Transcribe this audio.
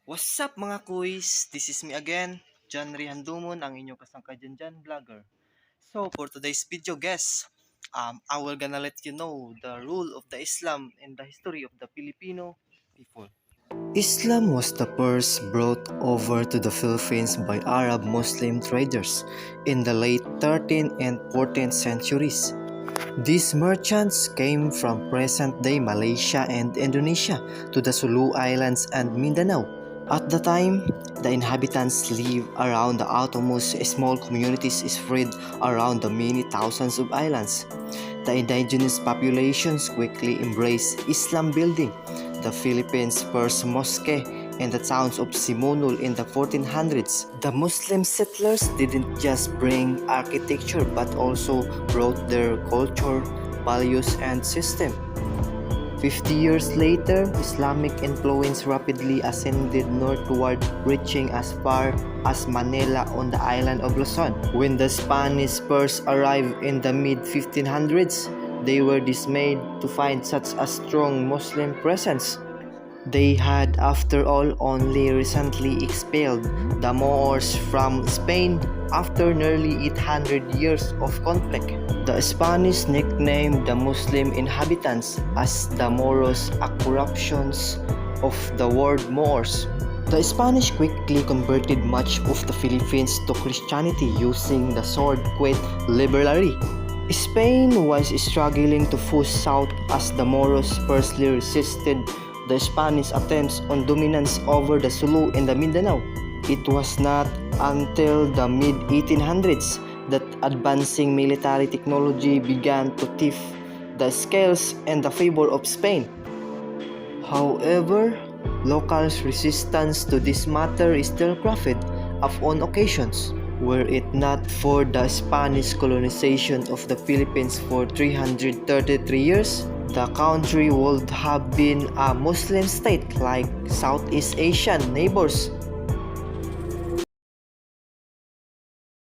What's up mga kuys? This is me again, John Rihandumon, ang inyong kasangkajan dyan vlogger. So for today's video guys, I will gonna let you know the rule of the Islam and the history of the Filipino people. Islam was the first brought over to the Philippines by Arab Muslim traders in the late 13th and 14th centuries. These merchants came from present-day Malaysia and Indonesia to the Sulu Islands and Mindanao. At the time, the inhabitants lived around the outermost small communities spread around the many thousands of islands. The indigenous populations quickly embraced Islam, building the Philippines' first mosque in the towns of Simonul in the 1400s. The Muslim settlers didn't just bring architecture but also brought their culture, values, and system. 50 years later, Islamic influence rapidly ascended northward, reaching as far as Manila on the island of Luzon. When the Spanish first arrived in the mid-1500s, they were dismayed to find such a strong Muslim presence. They had, after all, only recently expelled the Moors from Spain after nearly 800 years of conflict. The Spanish nicknamed the Muslim inhabitants as the Moros, a corruption of the word Moors. The Spanish quickly converted much of the Philippines to Christianity using the sword quite liberally. Spain was struggling to push south as the Moros fiercely resisted the Spanish attempts on dominance over the Sulu and the Mindanao. It was not until the mid-1800s that advancing military technology began to tip the scales in the favor of Spain. However, locals' resistance to this matter still crafted up on occasions. Were it not for the Spanish colonization of the Philippines for 333 years, the country would have been a Muslim state like Southeast Asian neighbors.